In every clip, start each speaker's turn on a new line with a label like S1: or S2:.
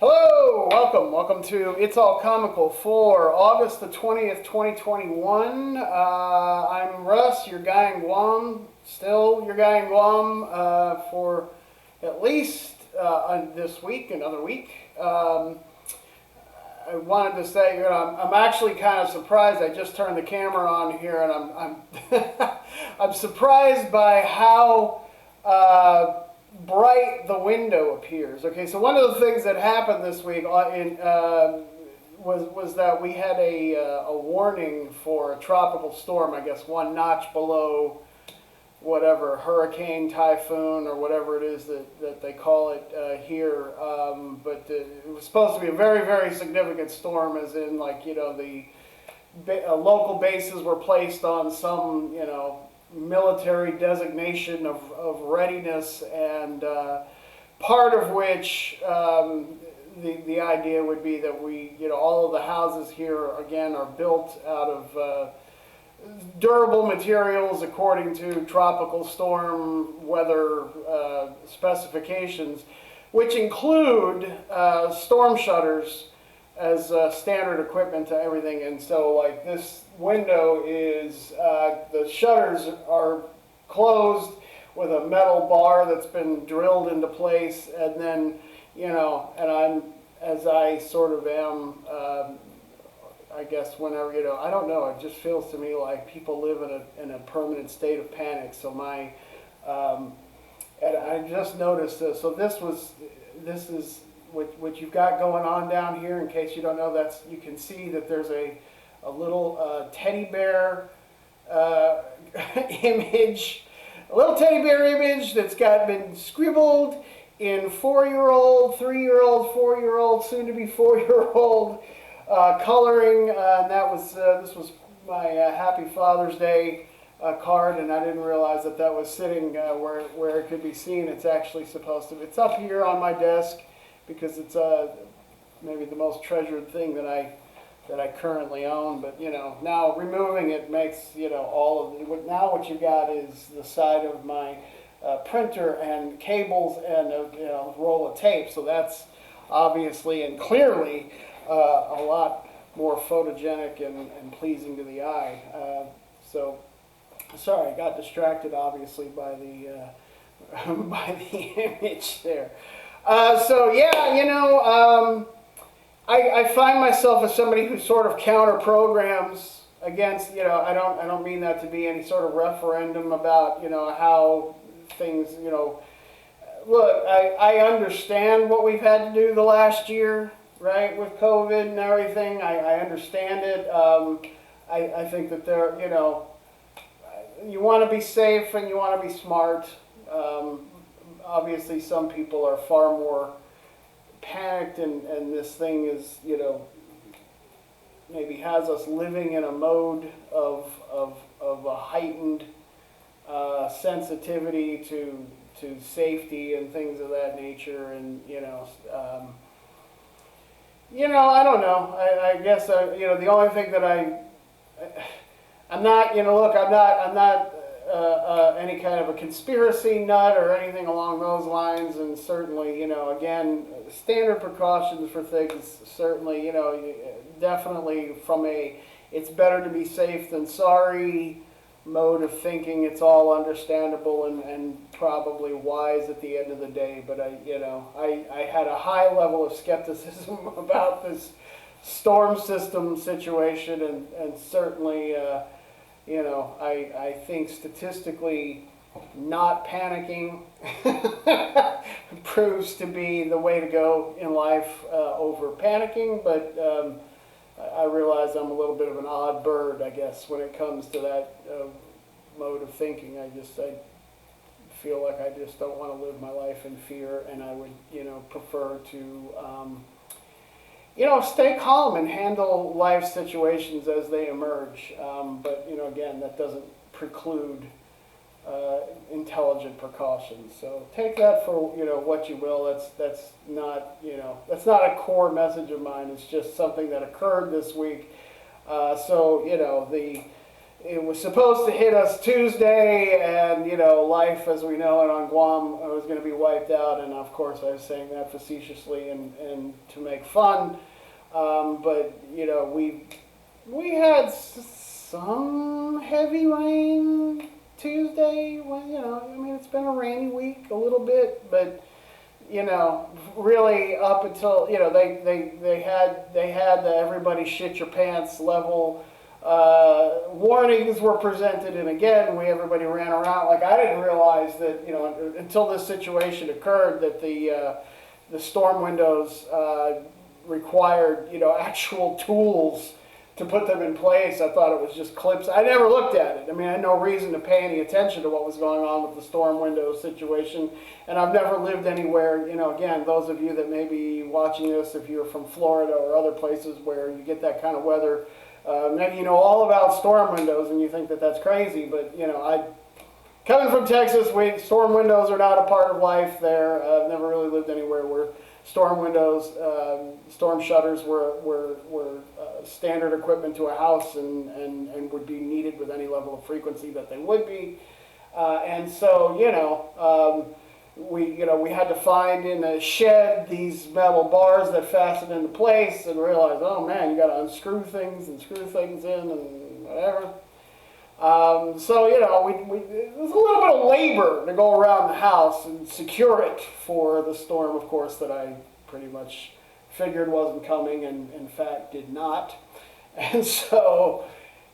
S1: Hello, welcome to It's All Comical for August the 20th, 2021. I'm Russ, your guy in Guam, still your guy in Guam for at least this week, another week. I wanted to say, I'm actually kind of surprised. I just turned the camera on here, and I'm I'm surprised by how bright the window appears. Okay, so one of the things that happened this week was that we had a warning for a tropical storm. I guess one notch below whatever hurricane, typhoon, or whatever it is that they call it here. But it was supposed to be a very, very significant storm, as in, like, the local bases were placed on some, military designation of readiness, and part of which the idea would be that all of the houses here again are built out of durable materials according to tropical storm weather specifications, which include storm shutters as standard equipment to everything. And so, like, this window is, the shutters are closed with a metal bar that's been drilled into place, and then, and I'm, as I sort of am, I guess whenever, I don't know, it just feels to me like people live in a permanent state of panic. So and I just noticed this. So this is what you've got going on down here. In case you don't know, you can see that there's a little teddy bear image, a little teddy bear image that's been scribbled in 4-year-old, 3-year-old, 4-year-old, soon to be 4-year-old coloring. And this was my Happy Father's Day card, and I didn't realize that was sitting where it could be seen. It's actually supposed to. It's up here on my desk because it's maybe the most treasured thing that I currently own. But now removing it makes all of it. Now what you got is the side of my printer and cables and a roll of tape. So that's obviously and clearly a lot more photogenic and pleasing to the eye. So sorry, I got distracted obviously by the by the image there. So yeah, I find myself as somebody who sort of counter programs against, I don't mean that to be any sort of referendum about, how things, look, I understand what we've had to do the last year, right, with COVID and everything. I understand it. I think that you want to be safe and you want to be smart. Obviously, some people are far more panicked, and this thing is, maybe has us living in a mode of a heightened sensitivity to safety and things of that nature. And I don't know. I guess the only thing that I'm not, look, I'm not any kind of a conspiracy nut or anything along those lines, and certainly, again, standard precautions for things, certainly, definitely from it's better to be safe than sorry mode of thinking. It's all understandable and probably wise at the end of the day. But I had a high level of skepticism about this storm system situation, and certainly, I think statistically not panicking proves to be the way to go in life over panicking. But I realize I'm a little bit of an odd bird, I guess, when it comes to that mode of thinking. I feel like I just don't want to live my life in fear, and I would, prefer to stay calm and handle life situations as they emerge. But, again, that doesn't preclude intelligent precautions. So take that for, what you will. That's not, that's not a core message of mine. It's just something that occurred this week. So, it was supposed to hit us Tuesday, and life as we know it on Guam was going to be wiped out. And of course, I was saying that facetiously and to make fun. But we had some heavy rain Tuesday. Well, I mean, it's been a rainy week a little bit, but really up until they had the everybody shit your pants level. Warnings were presented, and again, everybody ran around. Like, I didn't realize that, until this situation occurred, that the storm windows required, actual tools to put them in place. I thought it was just clips. I never looked at it. I mean, I had no reason to pay any attention to what was going on with the storm windows situation, and I've never lived anywhere, again, those of you that may be watching this, if you're from Florida or other places where you get that kind of weather, maybe you know all about storm windows and you think that that's crazy, but coming from Texas, storm windows are not a part of life there. I've never really lived anywhere where storm windows, storm shutters were standard equipment to a house and would be needed with any level of frequency that they would be. And so, we had to find in a shed these metal bars that fasten into place, and realize, oh man, you got to unscrew things and screw things in and whatever. So it was a little bit of labor to go around the house and secure it for the storm, of course, that I pretty much figured wasn't coming, and in fact did not. And so,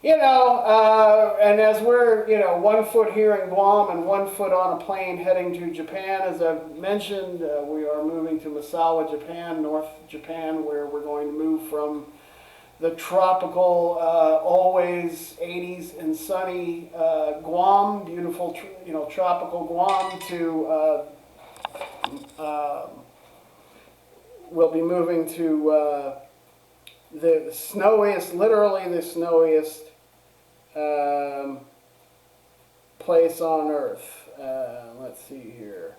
S1: and as we're, 1 foot here in Guam and 1 foot on a plane heading to Japan, as I've mentioned, we are moving to Misawa, Japan, North Japan, where we're going to move from the tropical, always 80s and sunny Guam, beautiful, tropical Guam, to, we'll be moving to the snowiest, literally the snowiest place on earth. Let's see here.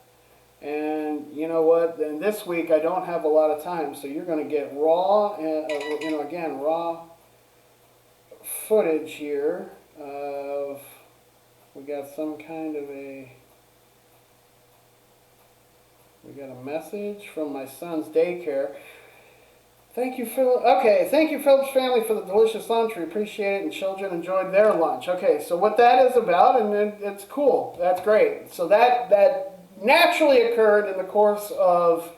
S1: And you know what? Then this week I don't have a lot of time, so you're going to get raw, again, raw footage here of, we got a message from my son's daycare. Thank you, Philip. Okay, thank you, Phillips family, for the delicious lunch. We appreciate it, and children enjoyed their lunch. Okay, so what that is about, and it's cool. That's great. So that naturally occurred in the course of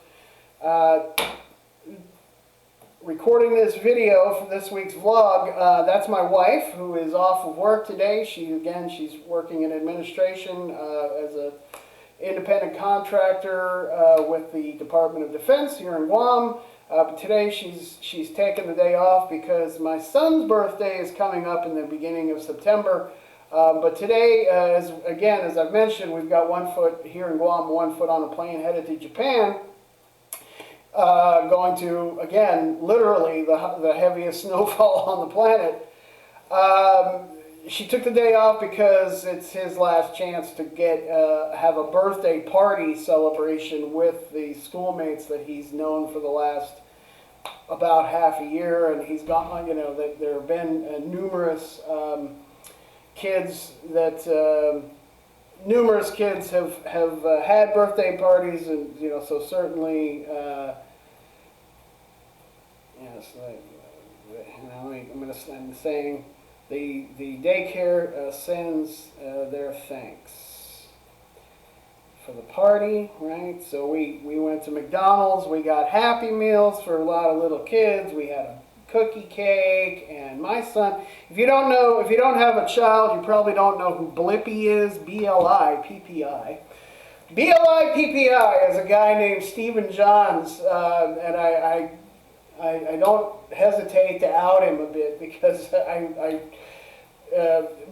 S1: recording this video for this week's vlog. That's my wife, who is off of work today. She's working in administration as an independent contractor with the Department of Defense here in Guam. But today she's taken the day off because my son's birthday is coming up in the beginning of September. But today, as I've mentioned, we've got 1 foot here in Guam, 1 foot on a plane headed to Japan. Going to, again, literally the heaviest snowfall on the planet. She took the day off because it's his last chance to have a birthday party celebration with the schoolmates that he's known for the last about half a year, and he's gone. There have been numerous kids have had birthday parties, and so certainly yes. I'm saying the daycare sends their thanks for the party, right? So we went to McDonald's. We got Happy Meals for a lot of little kids. We had a cookie cake, and my son, if you don't have a child, you probably don't know who Blippi is. B-L-I-P-P-I. B-L-I-P-P-I is a guy named Stephen Johns, and I don't hesitate to out him a bit because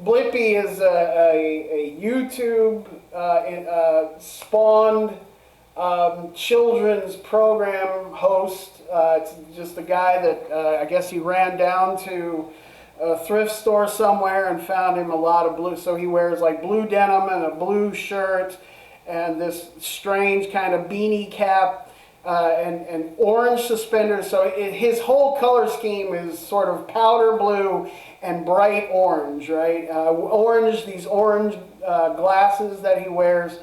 S1: Blippi is a YouTube spawned children's program host. It's just a guy that I guess he ran down to a thrift store somewhere and found him a lot of blue. So he wears like blue denim and a blue shirt and this strange kind of beanie cap. and orange suspenders. So his whole color scheme is sort of powder blue and bright orange, right? These orange glasses that he wears.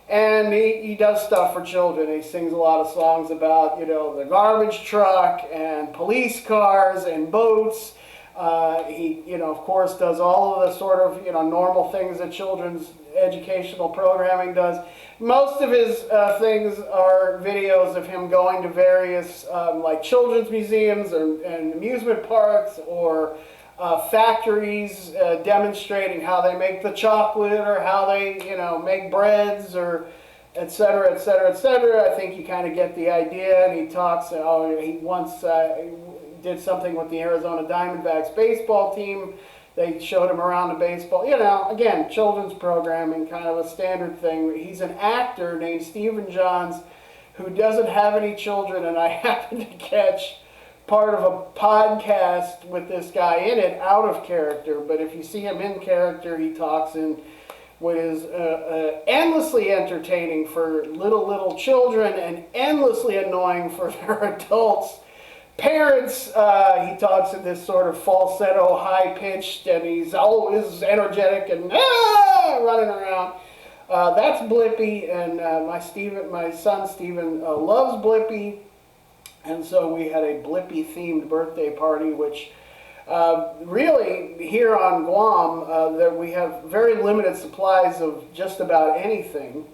S1: And he does stuff for children. He sings a lot of songs about, the garbage truck and police cars and boats. He, of course, does all of the sort of, normal things that children's educational programming does. Most of his things are videos of him going to various, like children's museums and amusement parks or factories demonstrating how they make the chocolate or how they, make breads or et cetera, et cetera, et cetera. I think you kind of get the idea. And he talks, he once did something with the Arizona Diamondbacks baseball team. They showed him around the baseball. Again, children's programming, kind of a standard thing. He's an actor named Stephen Johns who doesn't have any children, and I happened to catch part of a podcast with this guy in it, out of character. But if you see him in character, he talks in what is endlessly entertaining for little children and endlessly annoying for their adults. Parents, he talks in this sort of falsetto, high-pitched, and he's always energetic and running around. That's Blippi, and my son Steven loves Blippi. And so we had a Blippi-themed birthday party, which really here on Guam, that we have very limited supplies of just about anything,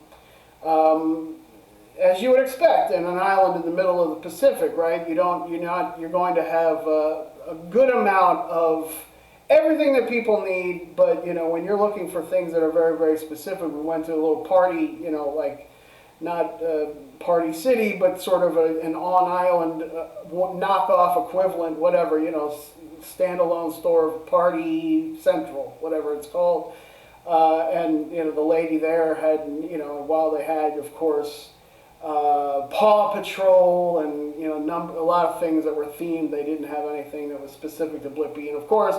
S1: as you would expect in an island in the middle of the Pacific, right? You're going to have a good amount of everything that people need, but when you're looking for things that are very, very specific, we went to a little party, like not Party City, but sort of an on-island knockoff equivalent, whatever, standalone store, Party Central, whatever it's called. And, the lady there had, while they had, of course, Paw Patrol and, a lot of things that were themed, they didn't have anything that was specific to Blippi. And, of course,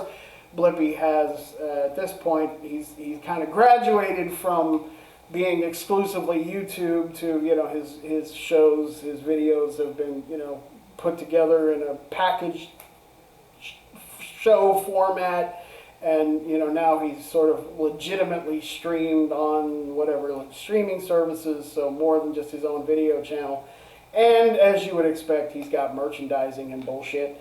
S1: Blippi has, at this point, he's kind of graduated from being exclusively YouTube to, his shows, his videos have been, put together in a packaged show format, and, now he's sort of legitimately streamed on whatever streaming services, so more than just his own video channel. And as you would expect, he's got merchandising and bullshit.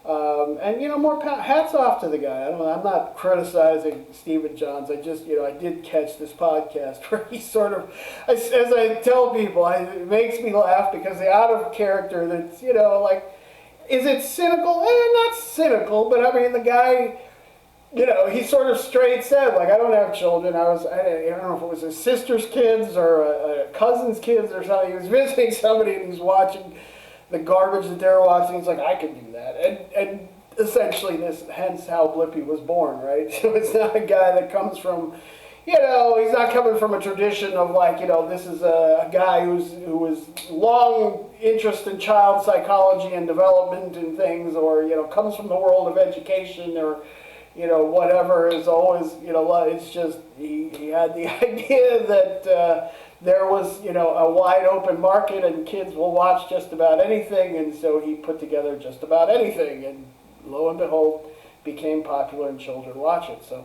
S1: And, more hats off to the guy. I'm not criticizing Stephen Johns. I just, I did catch this podcast where he sort of, as I tell people, it makes me laugh because the out of character that's, like, is it cynical? Not cynical, but I mean, the guy, he sort of straight said, like, I don't have children. I don't know if it was his sister's kids or a cousin's kids or something. He was visiting somebody and he's watching the garbage that they're watching. He's like, I could do that. And essentially hence how Blippi was born, right? So it's not a guy that comes from, he's not coming from a tradition of like, this is a guy who was long interest in child psychology and development and things, or, comes from the world of education or, whatever is always, it's just, he had the idea that, there was, a wide open market and kids will watch just about anything, and so he put together just about anything, and lo and behold, became popular and children watch it. So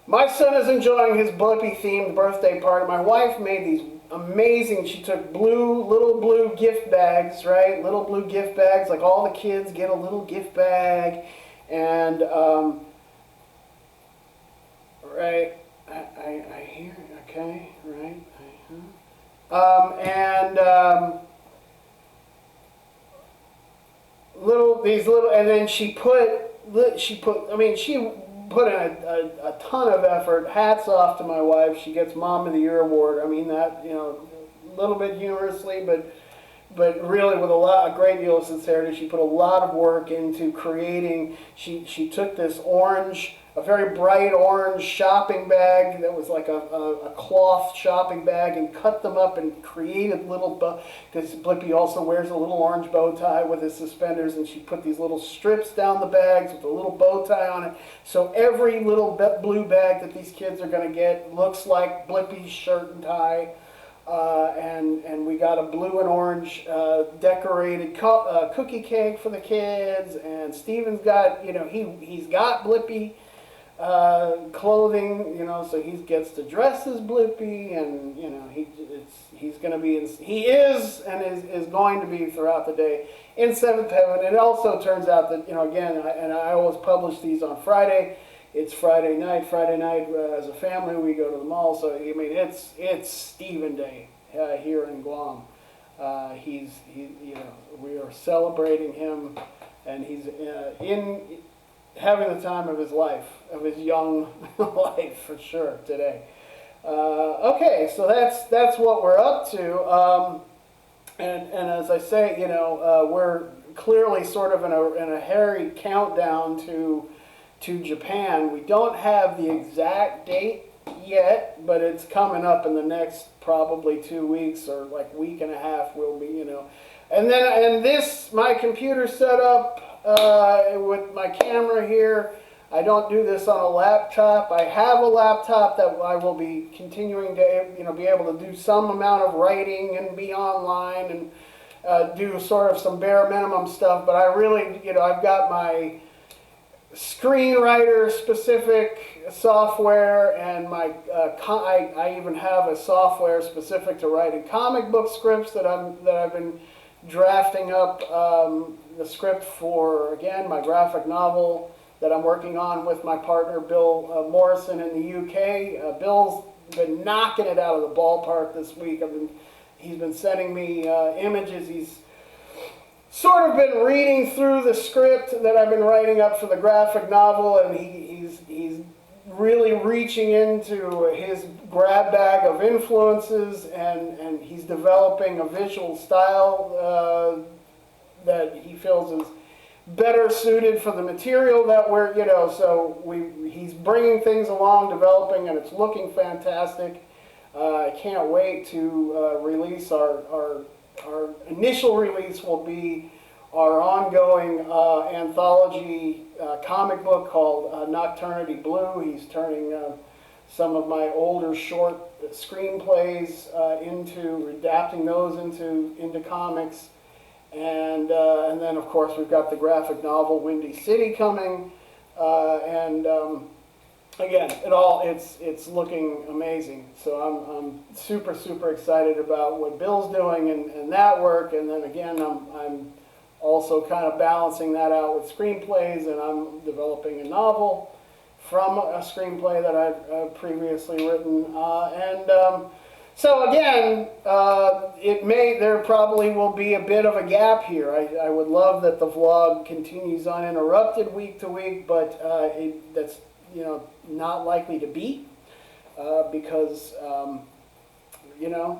S1: my son is enjoying his Blippi-themed birthday party. My wife made these amazing, she took little blue gift bags, right? Little blue gift bags, like all the kids get a little gift bag, and, right, I hear, okay, right, and then she put in a ton of effort. Hats off to my wife. She gets Mom of the Year award. I mean that, a little bit humorously, but really with a great deal of sincerity. She put a lot of work into creating. She took this a very bright orange shopping bag that was like a cloth shopping bag, and cut them up and created little, because Blippi also wears a little orange bow tie with his suspenders, and she put these little strips down the bags with a little bow tie on it. So every little blue bag that these kids are going to get looks like Blippi's shirt and tie. and we got a blue and orange decorated cookie cake for the kids. And Steven's got, he's got Blippi clothing, so he gets to dress as Blippi, and he's going to be he is and is going to be throughout the day in seventh heaven. It also turns out that again, I always publish these on Friday. It's Friday night. As a family, we go to the mall. So I mean, it's Stephen Day here in Guam. We are celebrating him, and he's having the time of his life, of his young life for sure today. Okay, so that's what we're up to. And as I say, we're clearly sort of in a hairy countdown to Japan. We don't have the exact date yet, but it's coming up in the next probably 2 weeks or like week and a half. Will be, and this my computer setup with my camera here. I don't do this on a laptop. I have a laptop that I will be continuing to be able to do some amount of writing and be online and do sort of some bare minimum stuff. But I really, I've got my screenwriter specific software, and I even have a software specific to writing comic book scripts that I've been drafting up the script for, again, my graphic novel that I'm working on with my partner Bill Morrison in the UK. Bill's been knocking it out of the ballpark this week. He's been sending me images. He's sort of been reading through the script that I've been writing up for the graphic novel, and he's really reaching into his grab bag of influences, and he's developing a visual style that he feels is better suited for the material that we're, he's bringing things along, developing, and it's looking fantastic. I can't wait to release our initial release will be our ongoing anthology comic book called Nocturnity Blue. He's turning some of my older short screenplays adapting those into comics. And then, of course, we've got the graphic novel Windy City coming. Again, it's looking amazing. So I'm super, super excited about what Bill's doing and that work. And then again, I'm also kind of balancing that out with screenplays, and I'm developing a novel from a screenplay that I've previously written. So again, there probably will be a bit of a gap here. I would love that the vlog continues uninterrupted week to week, but that's not likely to be because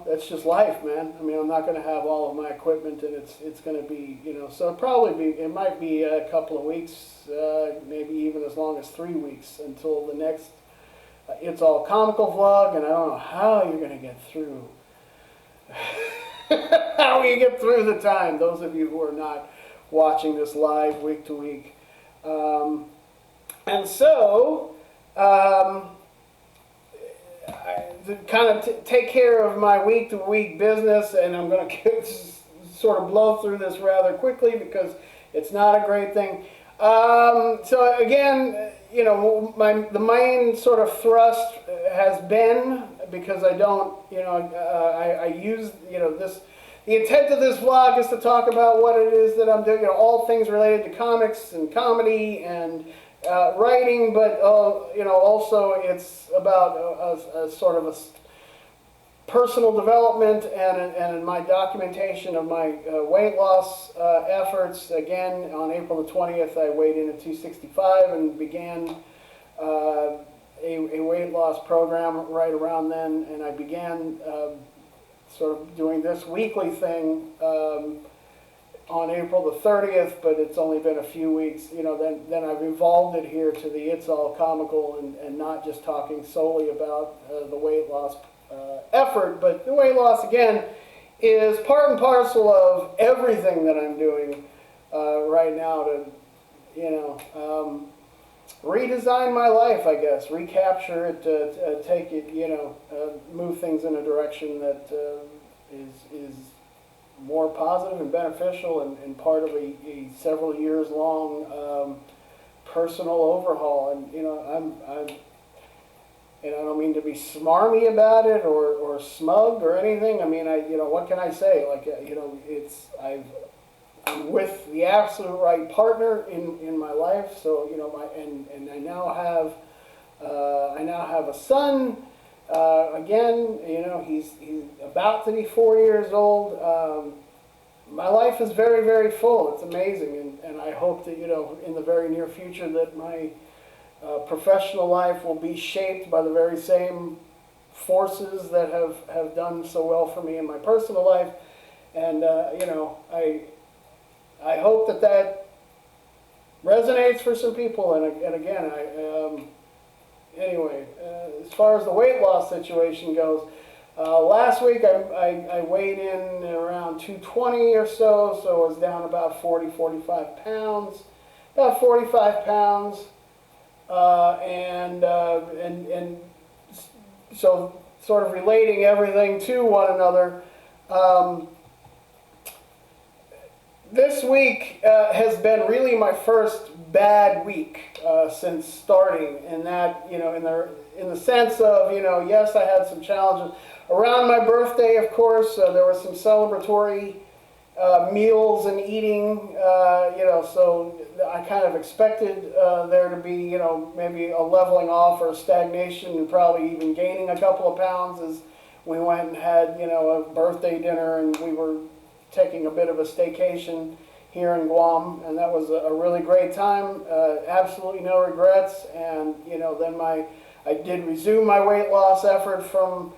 S1: that's just life, man. I mean, I'm not going to have all of my equipment, and it's going to be so it might be a couple of weeks, maybe even as long as 3 weeks until the next It's All Comical vlog, and I don't know how you're going to get through. How you get through the time, those of you who are not watching this live week to week. And so, to kind of take care of my week to week business, and I'm going to sort of blow through this rather quickly because it's not a great thing. So again, the main sort of thrust has been, because I don't, I use, this, the intent of this vlog is to talk about what it is that I'm doing, all things related to comics and comedy and writing, but, also it's about a sort of a personal development and my documentation of my weight loss efforts. Again, on April the 20th, I weighed in at 265 and began a weight loss program right around then, and I began sort of doing this weekly thing on April the 30th, but it's only been a few weeks. Then I've evolved it here to the It's All Comical and not just talking solely about the weight loss effort, but the weight loss, again, is part and parcel of everything that I'm doing right now to, redesign my life, I guess, recapture it, take it, move things in a direction that is more positive and beneficial, and part of a several years long personal overhaul. And and I don't mean to be smarmy about it or smug or anything. I mean, what can I say? Like, I'm with the absolute right partner in my life. So, and I now have a son. Again, he's about to be 4 years old. My life is very, very full. It's amazing, and I hope that in the very near future that my professional life will be shaped by the very same forces that have done so well for me in my personal life. And I hope that resonates for some people. And again, anyway, as far as the weight loss situation goes, last week I weighed in around 220 or so I was down about 45 pounds, about 45 pounds. And so sort of relating everything to one another, this week has been really my first bad week since starting, and that in the sense of yes, I had some challenges around my birthday. Of course, there were some celebratory meals and eating, so I kind of expected there to be, maybe a leveling off or a stagnation, and probably even gaining a couple of pounds as we went and had, a birthday dinner, and we were taking a bit of a staycation here in Guam, and that was a really great time. Absolutely no regrets. And then I did resume my weight loss effort from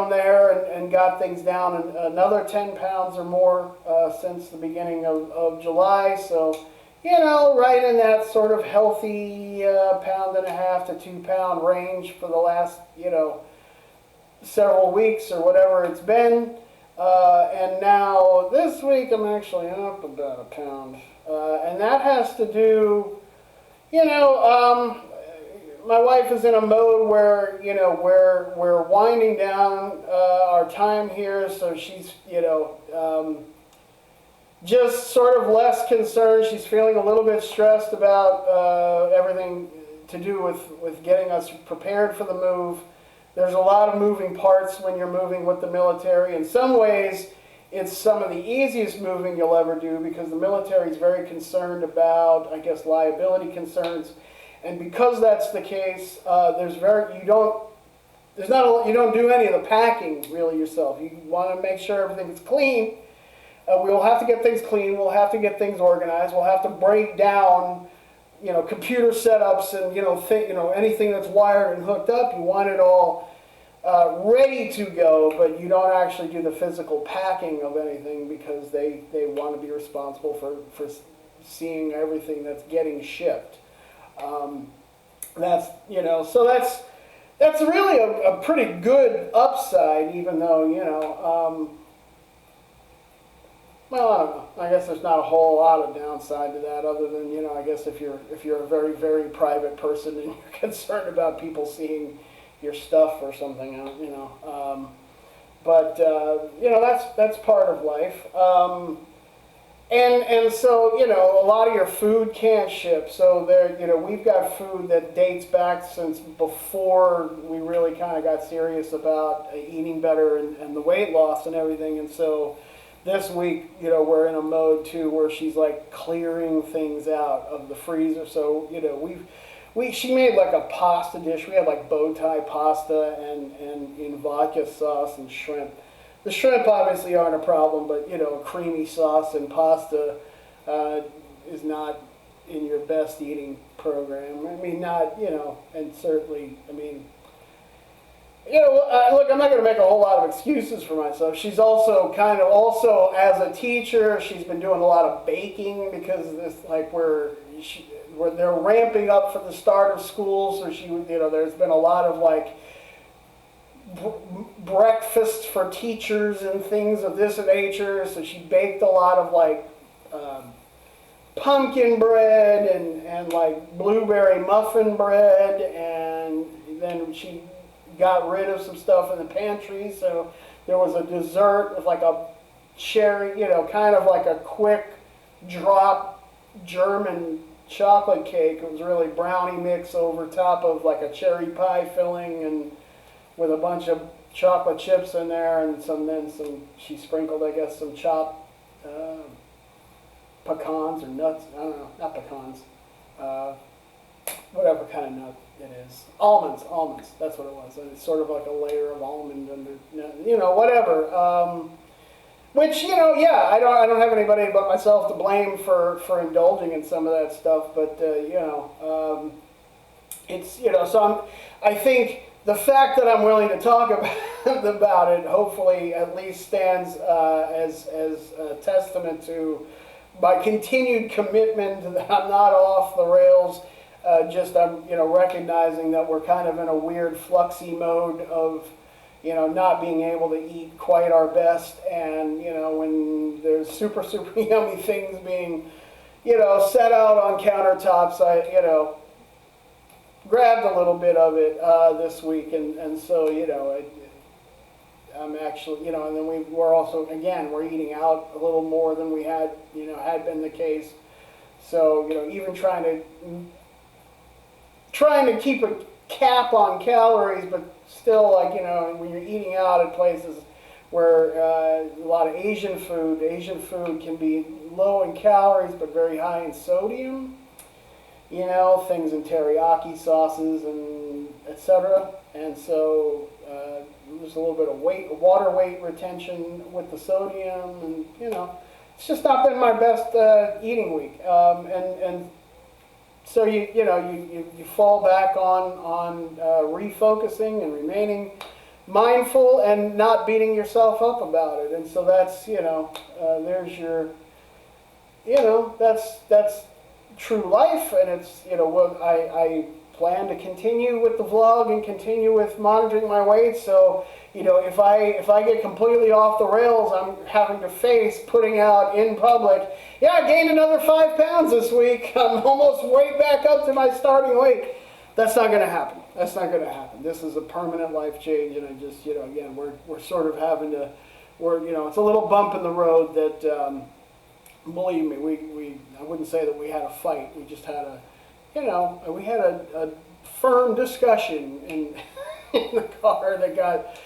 S1: there, and got things down another 10 pounds or more since the beginning of July. So, right in that sort of healthy £1.5 to 2 pound range for the last, several weeks or whatever it's been. And now this week I'm actually up about a pound. And that has to do, my wife is in a mode where, we're winding down our time here, so she's, just sort of less concerned. She's feeling a little bit stressed about everything to do with getting us prepared for the move. There's a lot of moving parts when you're moving with the military. In some ways, it's some of the easiest moving you'll ever do, because the military is very concerned about, I guess, liability concerns. And because that's the case, you don't do any of the packing really yourself. You want to make sure everything's clean. We'll have to get things clean. We'll have to get things organized. We'll have to break down, computer setups and anything that's wired and hooked up. You want it all ready to go, but you don't actually do the physical packing of anything, because they want to be responsible for seeing everything that's getting shipped. That's really a pretty good upside, even though, well, I don't know. I guess there's not a whole lot of downside to that, other than, I guess if you're a very, very private person and you're concerned about people seeing your stuff or something, that's part of life. And so, a lot of your food can't ship. So we've got food that dates back since before we really kind of got serious about eating better and the weight loss and everything. And so this week, we're in a mode too where she's like clearing things out of the freezer. So, she made like a pasta dish. We had like bow tie pasta and in vodka sauce and shrimp. The shrimp obviously aren't a problem, but a creamy sauce and pasta is not in your best eating program. I mean, not, and certainly, I mean, look, I'm not going to make a whole lot of excuses for myself. She's also as a teacher, she's been doing a lot of baking, because this, like, where they're ramping up for the start of school, so there's been a lot of like breakfast for teachers and things of this nature. So she baked a lot of like pumpkin bread and like blueberry muffin bread, and then she got rid of some stuff in the pantry, so there was a dessert with like a cherry, kind of like a quick drop German chocolate cake. It was really brownie mix over top of like a cherry pie filling, and with a bunch of chocolate chips in there, and she sprinkled, I guess, some chopped pecans or nuts. I don't know, not pecans. Whatever kind of nut it is. Almonds, that's what it was. And it's sort of like a layer of almond under, whatever. Which, yeah, I don't have anybody but myself to blame for indulging in some of that stuff, but, it's, so I think the fact that I'm willing to talk about it hopefully at least stands as a testament to my continued commitment that I'm not off the rails. I'm recognizing that we're kind of in a weird fluxy mode of not being able to eat quite our best, and when there's super yummy things being set out on countertops, I grabbed a little bit of it this week, and so I'm actually and then we're also, again, we're eating out a little more than we had been the case. So even trying to keep a cap on calories, but still, like, when you're eating out at places where a lot of Asian food can be low in calories but very high in sodium, things in teriyaki sauces and etc. And so there's a little bit of water weight retention with the sodium, and it's just not been my best eating week. And so you fall back on refocusing and remaining mindful and not beating yourself up about it. And so that's there's your that's true life, and it's what I plan to continue with the vlog and continue with monitoring my weight. So if I get completely off the rails, I'm having to face putting out in public, yeah, I gained another 5 pounds this week, I'm almost way back up to my starting weight. That's not going to happen. That's not going to happen. This is a permanent life change, and I just again, we're sort of having to, it's a little bump in the road that believe me, I wouldn't say that we had a fight. We just had we had a firm discussion in in the car that got,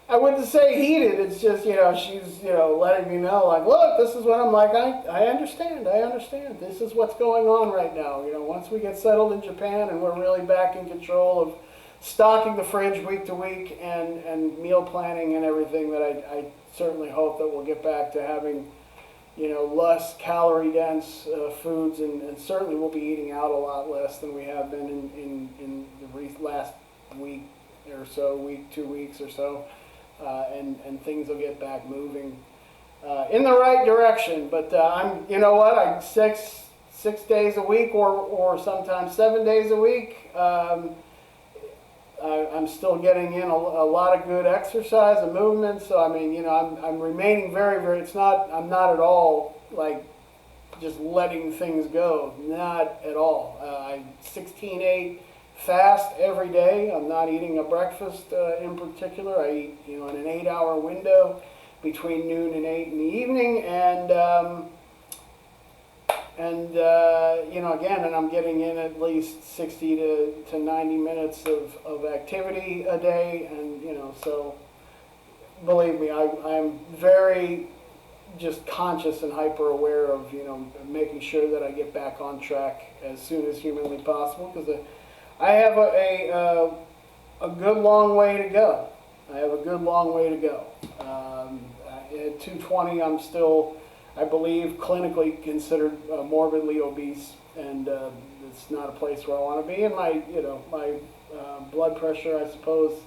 S1: I wouldn't say heated. It's just, she's, letting me know, like, look, this is what I'm like. I understand. This is what's going on right now. Once we get settled in Japan and we're really back in control of stocking the fridge week to week and meal planning and everything, that I certainly hope that we'll get back to having, less calorie dense foods, and certainly we'll be eating out a lot less than we have been in the last week or so, 2 weeks or so. And things will get back moving in the right direction. But I'm, I'm 6 days a week, or sometimes 7 days a week. I'm still getting in a lot of good exercise and movement. So I mean, I'm remaining very, very. I'm not at all like just letting things go. Not at all. I 16/8. Fast every day. I'm not eating a breakfast in particular. I eat, in an 8-hour window between noon and 8 in the evening, and again, and I'm getting in at least 60 to 90 minutes of activity a day, and so believe me, I'm very just conscious and hyper aware of making sure that I get back on track as soon as humanly possible, because I have a good long way to go. At 220, I'm still, I believe, clinically considered morbidly obese, and it's not a place where I want to be. And my blood pressure, I suppose,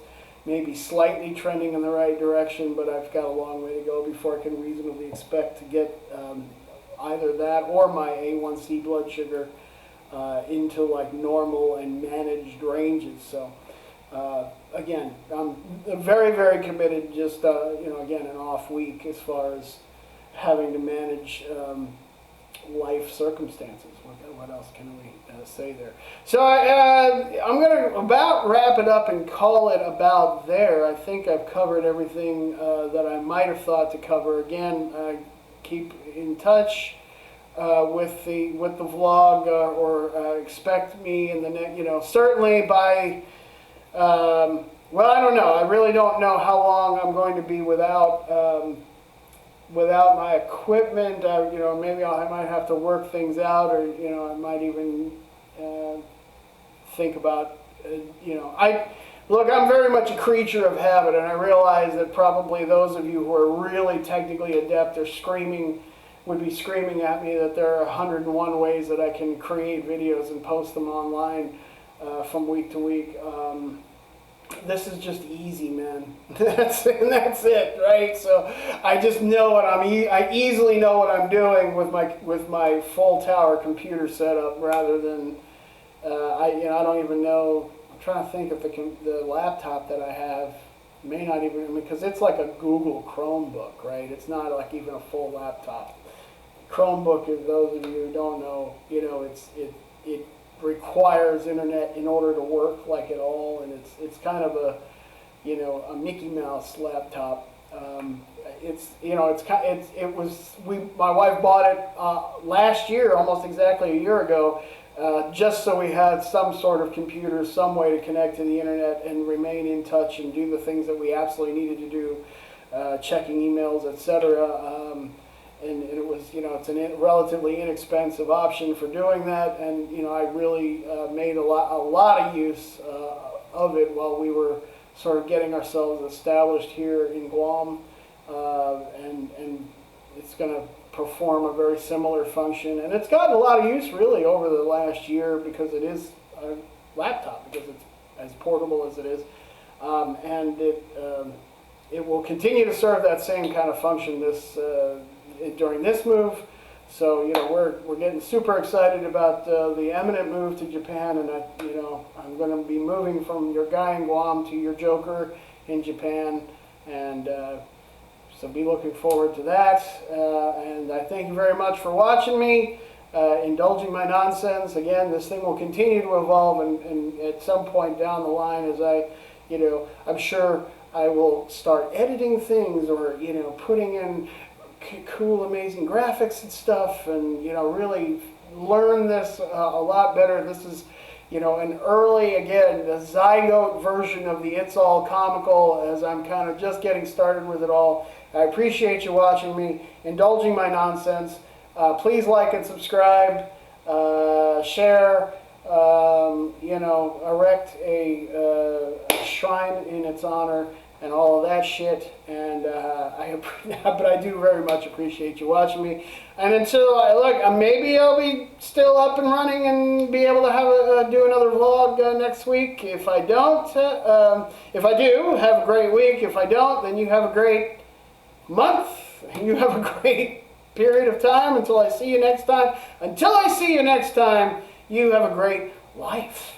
S1: may be slightly trending in the right direction, but I've got a long way to go before I can reasonably expect to get either that or my A1C blood sugar into like normal and managed ranges. So again, I'm very, very committed. Just again, an off week as far as having to manage life circumstances. What else can we say there? So I'm going to about wrap it up and call it about there. I think I've covered everything that I might have thought to cover. Again, keep in touch with the vlog, or expect me in the next. Certainly by. Well, I don't know. I really don't know how long I'm going to be without my equipment. Maybe I might have to work things out, or I might even think about. I'm very much a creature of habit, and I realize that probably those of you who are really technically adept would be screaming at me that there are 101 ways that I can create videos and post them online from week to week. This is just easy, man. That's it, right? So I just know I easily know what I'm doing with my full tower computer setup, rather than I don't even know. I'm trying to think if the laptop that I have may not even, because it's like a Google Chromebook, right? It's not like even a full laptop. Chromebook, if those of you who don't know, it requires internet in order to work like it all, and it's kind of a Mickey Mouse laptop. My wife bought it last year, almost exactly a year ago, just so we had some sort of computer, some way to connect to the internet and remain in touch and do the things that we absolutely needed to do, checking emails, etc. And it was, it's a relatively inexpensive option for doing that, and I really made a lot of use of it while we were sort of getting ourselves established here in Guam, and it's going to perform a very similar function, and it's gotten a lot of use really over the last year because it is a laptop, because it's as portable as it is, and it will continue to serve that same kind of function during this move. So we're getting super excited about the imminent move to Japan, and I'm going to be moving from your guy in Guam to your Joker in Japan, and so be looking forward to that. And I thank you very much for watching me, indulging my nonsense. Again, this thing will continue to evolve, and at some point down the line, as I'm sure I will start editing things, or putting in cool, amazing graphics and stuff, and really learn this a lot better. This is an early, again, the zygote version of the It's All Comical, as I'm kind of just getting started with it all. I appreciate you watching me, indulging my nonsense. Please like and subscribe, share, erect a shrine in its honor, and all of that shit. And but I do very much appreciate you watching me. And until maybe I'll be still up and running and be able to do another vlog next week. If I don't, if I do, have a great week. If I don't, then you have a great month. You have a great period of time until I see you next time. Until I see you next time, you have a great life.